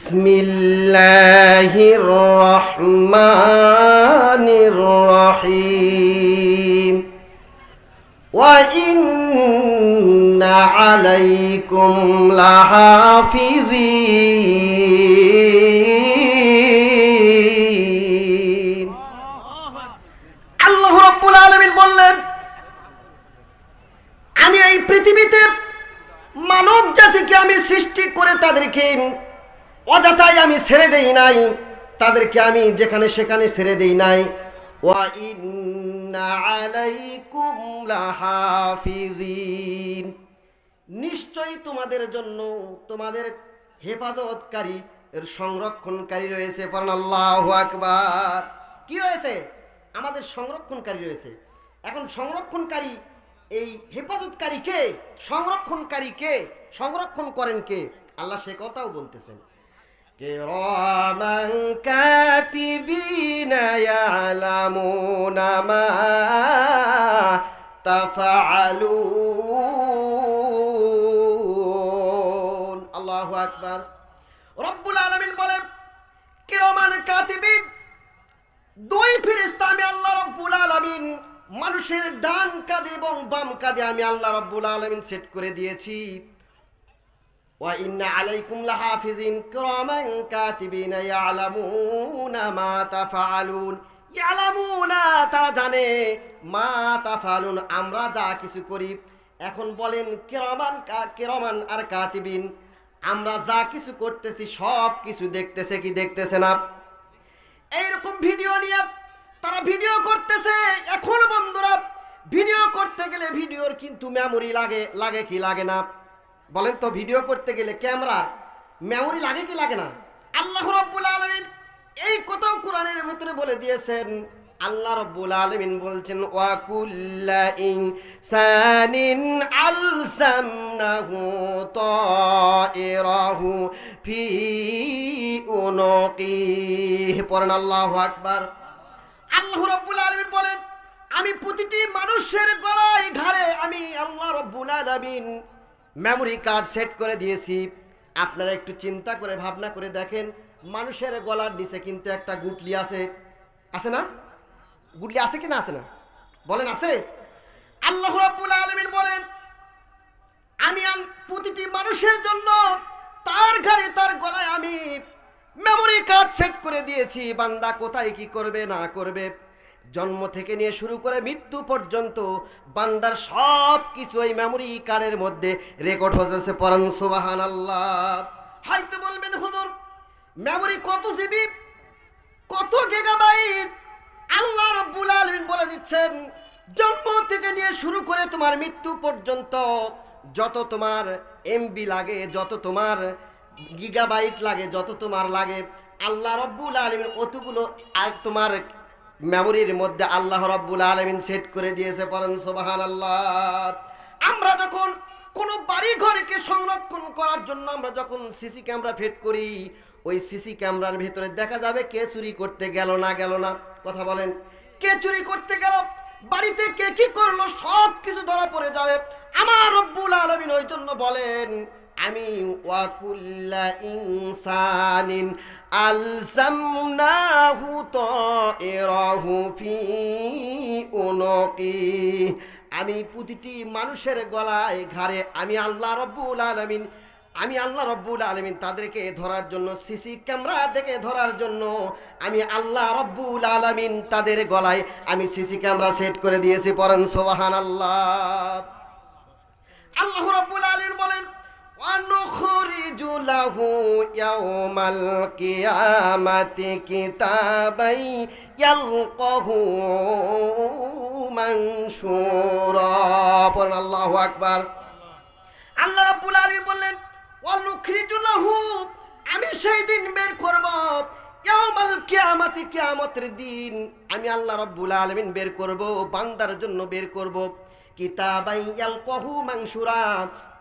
বিসমিল্লাহির রহমানির রহিম ওয়া ইন্না আলাইকুম লাহাফিজিন। আল্লাহ রাব্বুল আলামিন বললেন, আমি এই পৃথিবীতে মানব জাতিকে আমি সৃষ্টি করে তাদেরকে অযথাই আমি ছেড়ে দেই নাই, তাদেরকে আমি যেখানে সেখানে ছেড়ে দেই নাই। ওয়া ইন্না আলাইকুম লাহাফিজিন, নিশ্চয়ই তোমাদের জন্য তোমাদের হেফাজতকারী এর সংরক্ষণকারী রয়েছে। পড়েন আল্লাহু আকবার। কি রয়েছে? আমাদের সংরক্ষণকারী রয়েছে। এখন সংরক্ষণকারী, এই হেফাজতকারী কে? সংরক্ষণকারী কে? সংরক্ষণ করেন কে? আল্লাহ সে কথাও বলতেছেন, কিরামান কাতিবিনা ইয়ালামুনা মা তাফআলুন। আল্লাহু আকবার। রব্বুল আলামিন বলেন, কিরামান কাতিবিন, দুই ফেরেশতা আমি আল্লাহ রব্বুল আলামিন মানুষের ডান কাঁধে এবং বাম কাঁধে আমি আল্লাহ রব্বুল আলামিন সেট করে দিয়েছি। ওয়া ইন্না আলাইকুম লাহাফিজিন কিরামান কাতিবিনা ইয়ালামুনা মা তাফআলুন। ইয়ালামুনা, তারা জানে, মা তাফআলুন, আমরা যা কিছু করি। এখন বলেন কিরামান আর কাতিবিন, আমরা যা কিছু করতেছি সব কিছু দেখতেছে কি দেখতেছে না? এইরকম ভিডিও নিয়ে তারা ভিডিও করতেছে। এখন বন্ধুরা, ভিডিও করতে গেলে ভিডিওর কিন্তু মেমোরি লাগে কি লাগে না? বলেন তো, ভিডিও করতে গেলে ক্যামেরার মেমোরি লাগে কি লাগে না? আল্লাহ রাব্বুল আলামিন এই কথাও কোরআনের ভিতরে বলে দিয়েছেন। আল্লাহ রাব্বুল আলামিন বলছেন, ওয়া কুল্লা ইনসানিন আলসামনাহু তাইরাহু ফি উনুকিহি। পড়েন আল্লাহু আকবার। আল্লাহ রাব্বুল আলামিন বলেন, আমি প্রতিটি মানুষের গলায় ঘাড়ে আমি আল্লাহ রাব্বুল আলামিন মেমোরি কার্ড সেট করে দিয়েছি। আপনারা একটু চিন্তা করে ভাবনা করে দেখেন, মানুষের গলার নিচে কিন্তু একটা গুটলি আছে, আছে না? গুটলি আছে কি না? আছে না? বলেন আছে? আল্লাহ রাব্বুল আলামিন বলেন, আমি প্রতিটি মানুষের জন্য তার ঘাড়ে তার গলায় আমি মেমোরি কার্ড সেট করে দিয়েছি। বান্দা কোথায় কি করবে না করবে, জন্ম থেকে নিয়ে শুরু করে মৃত্যু পর্যন্ত বান্দার সব কিছু ওই মেমোরি কার্ডের মধ্যে রেকর্ড হয়েছে। পড়েন সুবহানাল্লাহ। হয়তো বলবেন, হুজুর মেমোরি কত জিবি, কত গিগাবাইট? আল্লাহ রাব্বুল আলামিন বলে দিচ্ছেন, জন্ম থেকে নিয়ে শুরু করে তোমার মৃত্যু পর্যন্ত যত তোমার এমবি লাগে, যত তোমার গিগাবাইট লাগে, যত তোমার লাগে, আল্লাহ রাব্বুল আলামিন অতগুলো আর তোমার মেমোরির মধ্যে আল্লাহ রাব্বুল আলামিন সেট করে দিয়েছে। পড়েন সুবহানাল্লাহ। আমরা যখন কোনো বাড়ি ঘরকে সংরক্ষণ করার জন্য আমরা যখন সিসি ক্যামেরা ফিট করি, ওই সিসি ক্যামেরার ভিতরে দেখা যাবে কে চুরি করতে গেল না গেল না। কথা বলেন, কে চুরি করতে গেল, বাড়িতে কে কি করলো, সব কিছু ধরা পড়ে যাবে। আমার রব্বুল আলামিন ওই জন্য বলেন, আমি ওয়া কুল্লা ইনসানিন আলসামনাহু তাইরাহু ফি উনুকি, আমি প্রতিটি মানুষের গলায় ঘাড়ে আমি আল্লাহ রাব্বুল আলামিন তাদেরকে ধরার জন্য, সিসি ক্যামেরা দেখে ধরার জন্য আমি আল্লাহ রাব্বুল আলামিন তাদের গলায় আমি সিসি ক্যামেরা সেট করে দিয়েছি। পড়েন সুবহানাল্লাহ। আল্লাহ রাব্বুল আলামিন বলেন, ওয়ানুখরিজু লাহু ইয়াওমাল কিয়ামাতি কিতাবাই ইয়ালকাহু মানশুরা। পড়েন আল্লাহু আকবার। আল্লাহ রাব্বুল আলামিন বললেন, ওয়ানুখরিজু লাহু, আমি সেই দিন বের করব, ইয়াওমাল কিয়ামাতি, কিয়ামতের দিন আমি আল্লাহ রাব্বুল আলামিন বের করব, বান্দার জন্য বের করব, কিতাবাই ইয়ালকাহু মানশুরা,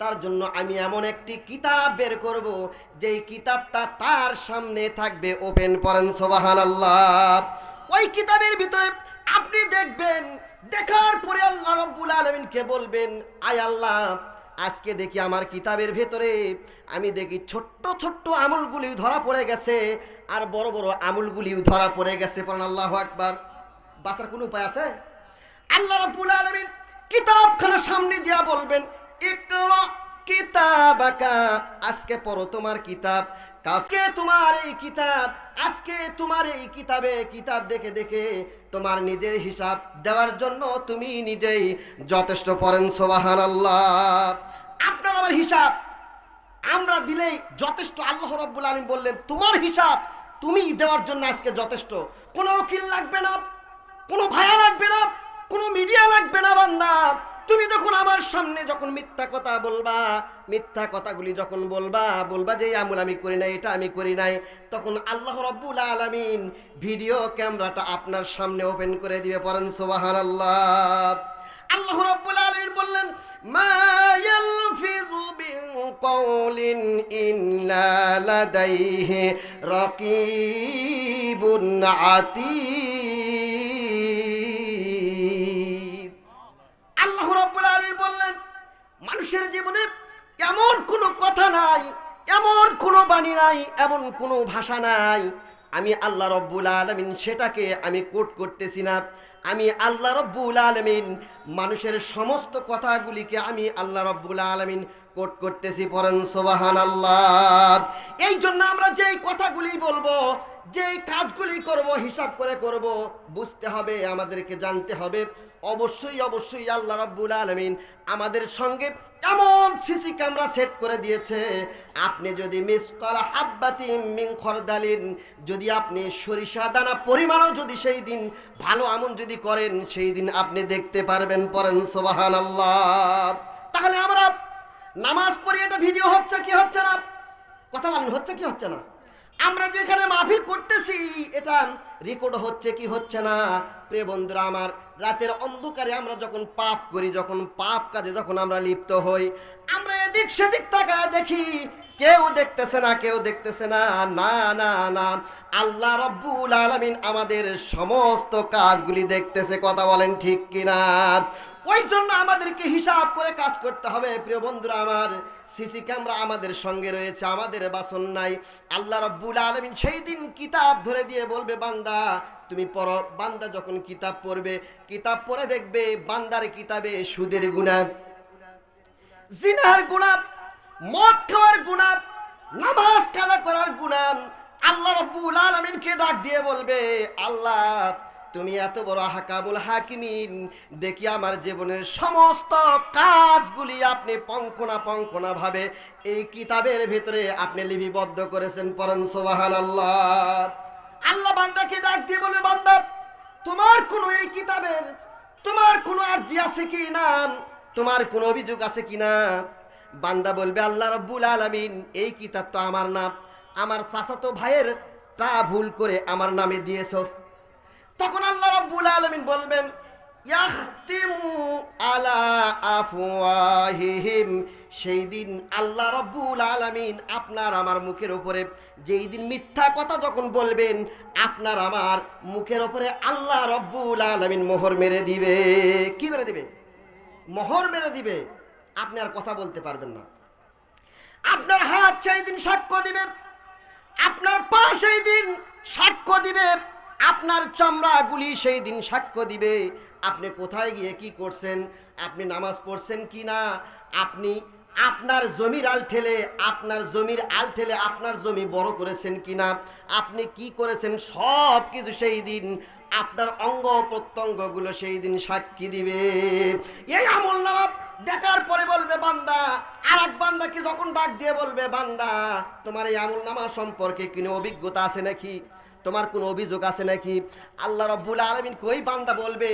তার জন্য আমি এমন একটি কিতাব বের করব যেই কিতাবটা তার সামনে থাকবে ওপেন। পড়েন সুবহানাল্লাহ। ওই কিতাবের ভিতরে আপনি দেখবেন, দেখার পরে আল্লাহ রাব্বুল আলামিনকে বলবেন, আয় আল্লাহ, আজকে দেখি আমার কিতাবের ভেতরে আমি দেখি ছোট্ট ছোট্ট আমলগুলি ধরা পড়ে গেছে, আর বড় বড় আমলগুলিও ধরা পড়ে গেছে। পড়েন আল্লাহু আকবার। বাঁচার কোনো উপায় আছে? আল্লাহ রাব্বুল আলামিন কিতাবখানা সামনে দিয়া বলবেন, ইকরা কিতাবাকা, আজকে পড়ো তোমার কিতাব। কাফকে তোমার এই কিতাব, আজকে তোমার এই কিতাব দেখে দেখে তোমার নিজের হিসাব দেওয়ার জন্য তুমি নিজেই যথেষ্ট। পড়েন সুবহানাল্লাহ। আপনার আমার হিসাব আমরা দিলেই যথেষ্ট। আল্লাহ রাব্বুল আলামিন বললেন তোমার হিসাব তুমি দেওয়ার জন্য আজকে যথেষ্ট। কোনো উকিল লাগবে না, কোনো ভায়া লাগবে না, কোনো মিডিয়া লাগবে না। বান্দা তুমি যখন আমার সামনে যখন মিথ্যা কথা বলবা, মিথ্যা কথাগুলি যখন বলবা যে আমল আমি করি নাই, এটা আমি করি নাই, তখন আল্লাহ রাব্বুল আলামিন ভিডিও ক্যামেরাটা আপনার সামনে ওপেন করে দিবে। পড়েন সুবহানাল্লাহ। আল্লাহ রাব্বুল আলামিন বললেন, মা ইয়ালফিযু মিন কাওলিন ইল্লা লাদাইহি রাকীবুন আতীদ। আল্লাহ রাব্বুল আলামিন বললেন, মানুষের জীবনে এমন কোনো কথা নাই, এমন কোনো বাণী নাই, এমন কোনো ভাষা নাই, আমি আল্লাহ রাব্বুল আলামিন সেটাকে আমি কোট করতেছি না। আমি আল্লাহ রাব্বুল আলামিন মানুষের সমস্ত কথাগুলিকে আমি আল্লাহ রাব্বুল আলামিন কোট করতেছি। পড়েন সুবহানাল্লাহ। এই জন্য আমরা যেই কথাগুলি বলবো, যেই কাজগুলি করব, হিসাব করে করব, বুঝতে হবে, আমাদেরকে জানতে হবে অবশ্যই অবশ্যই আল্লাহ রাব্বুল আলামিন আমাদের সঙ্গে এমন সিসি ক্যামেরা সেট করে দিয়েছে, আপনি যদি মিসকাল হাব্বাতিন মিন খরদালিন, যদি আপনি সরিষা দানা পরিমাণও যদি সেই দিন ভালো আমল যদি করেন, সেই দিন আপনি দেখতে পারবেন। পড়েন সুবহানাল্লাহ। তাহলে আমরা নামাজ পড়ি, এটা ভিডিও হচ্ছে কি হচ্ছে না? কথা বলেন, হচ্ছে কি হচ্ছে না? আমরা যেখানে মাহফিল করতেছি এটা রেকর্ড হচ্ছে কি হচ্ছে না? প্রিয় বন্ধুরা আমার, রাতের অন্ধকারে আমরা যখন পাপ করি, যখন পাপ কাজে যখন আমরা লিপ্ত হই, আমরা এদিক সেদিক তাকায় দেখি, কেউ দেখতেছে না, কেউ দেখতেছে না। না না না, আল্লাহ রাব্বুল আলামিন আমাদের সমস্ত কাজগুলি দেখতেছে। কথা বলেন ঠিক কিনা? ওই জন্য আমাদেরকে হিসাব করে কাজ করতে হবে। প্রিয় বন্ধুরা আমার, সিসি ক্যামেরা আমাদের সঙ্গে রয়েছে, আমাদের বাসন নাই। আল্লাহ রাব্বুল আলামিন সেই দিন কিতাব ধরে দিয়ে বলবে, বান্দা তুমি পড়ো। বান্দা যখন কিতাব পড়বে, কিতাব পড়ে দেখবে বান্দার কিতাবে সুদের গুনাহ, জিনার গুনাহ, মদ খাওয়ার গুনাহ, নামাজ কাজা করার গুনাহ। আল্লাহ রাব্বুল আলামিনকে ডাক দিয়ে বলবে, আল্লাহ তুমি এত বড় হাকামুল হাকিমিন, দেখি আমার জীবনের সমস্ত কাজগুলি আপনি পঙ্খনা ভাবে এই কিতাবের ভিতরে আপনি লিপিবদ্ধ করেছেন। পড়েন সুবহানাল্লাহ। আল্লাহ বান্দাকে ডাক দিয়ে বলবে, বান্দা তোমার কোনো এই কিতাবের তোমার কোনো আরজি আছে কি না, তোমার কোনো অভিযোগ আছে কি না? বান্দা বলবে, আল্লাহ রাব্বুল আলামিন এই কিতাব তো আমার না, আমার চাচাতো ভাইয়ের তা ভুল করে আমার নামে দিয়েছো। তখন আল্লাহ রাব্বুল আলামিন বলবেন, ইয়াখতিমু আলা আফওয়াহিহিম, সেই দিন আল্লাহ রাব্বুল আলামিন আপনার আমার মুখের উপরে, যেই দিন মিথ্যা কথা যখন বলবেন, আপনার আমার মুখের উপরে আল্লাহ রাব্বুল আলামিন মোহর মেরে দিবে। কি মেরে দিবে? মোহর মেরে দিবে। আপনি আর কথা বলতে পারবেন না। আপনার হাত সেই দিন সাক্ষ্য দিবে, আপনার পা সেই দিন সাক্ষ্য দিবে, আপনার চামড়াগুলি সেই দিন সাক্ষ্য দিবে আপনি কোথায় গিয়ে কি করছেন, আপনি নামাজ পড়ছেন কি না, আপনি আপনার জমির আল ঠেলে আপনার জমি বড় করেছেন কিনা, আপনি কি করেছেন, সব কিছু সেই দিন আপনার অঙ্গ প্রত্যঙ্গগুলো সেই দিন সাক্ষী দিবে। এই আমলনামা দেখার পরে বলবে বান্দা, আর এক বান্দাকে যখন ডাক দিয়ে বলবে, বান্দা তোমার এই আমলনামা সম্পর্কে কোনো অভিজ্ঞতা আছে নাকি, তোমার কোনো অভিযোগ আছে নাকি? আল্লাহ রব্বুল আলামিন কই বান্দা বলবে,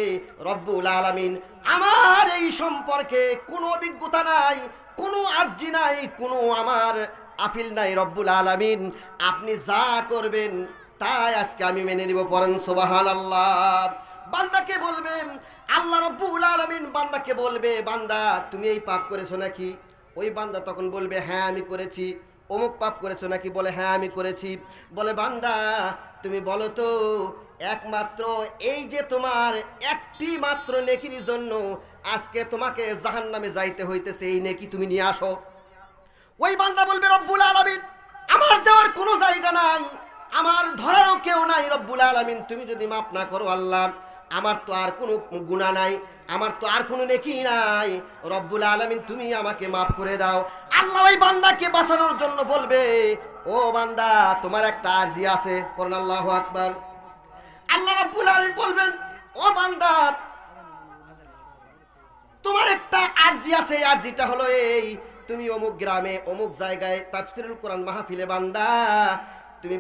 রব্বুল আলামিন আমার এই সম্পর্কে কোনো অভিজ্ঞতা নাই, কোনো আরজি নাই, কোনো আমার আপিল নাই। রব্বুল আলামিন আপনি যা করবেন তাই আজকে আমি মেনে নিব। পড়েন সুবহানাল্লাহ। বান্দাকে বলবেন, আল্লাহ রব্বুল আলামিন বান্দাকে বলবে, বান্দা তুমি এই পাপ করেছো নাকি? ওই বান্দা তখন বলবে, হ্যাঁ আমি করেছি। অমুক পাপ করেছো নাকি? বলে হ্যাঁ আমি করেছি। বলে বান্দা তুমি বলো তো, একমাত্র এই যে তোমার একটি মাত্র নেকির জন্য আজকে তোমাকে জাহান্নামে যাইতে হইতেছে, এই নেকি তুমি নিয়ে আসো। ওই বান্দা বলবে রব্বুল আলামিন আমার যাওয়ার কোনো জায়গা নাই, আমার ধরারও কেউ নাই, রব্বুল আলামিন তুমি যদি মাফ না করো আল্লাহ, আমার তো আর কোনো গুনাহ নাই, আমার তো আর কোনো নেকি নাই, রব্বুল আলামিন তুমি আমাকে মাফ করে দাও। আল্লাহ ওই বান্দাকে বাঁচানোর জন্য বলবে ও বান্দা তোমার একটা আরজি আছে, পড়ুন আল্লাহু আকবার। আল্লাহ রাব্বুল আলামিন বলবেন ও বান্দা তোমার একটা আরজি আছে, এই আরজিটা হলো এই, তুমি অমুক গ্রামে অমুক জায়গায় তাফসীরুল কোরআন মাহফিলে বান্দা তুমি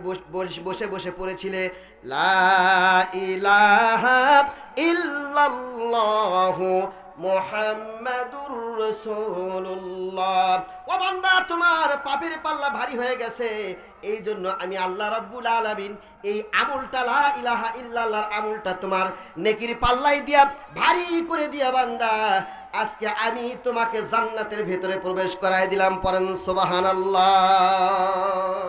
বসে বসে পড়েছিলে লা ইলাহা ইল্লাল্লাহু মুহাম্মাদুর রাসূলুল্লাহ। ও বান্দা তোমার পাপের পাল্লা ভারী হয়ে গেছে, এই জন্য আমি আল্লাহ রাব্বুল আলামিন এই আমলটা লা ইলাহা ইল্লাল্লাহর আমলটা তোমার নেকির পাল্লাই দিয়া ভারী করে দিয়া বান্দা আজকে আমি তোমাকে জান্নাতের ভেতরে প্রবেশ করায় দিলাম। পড়েন সুবহানাল্লাহ।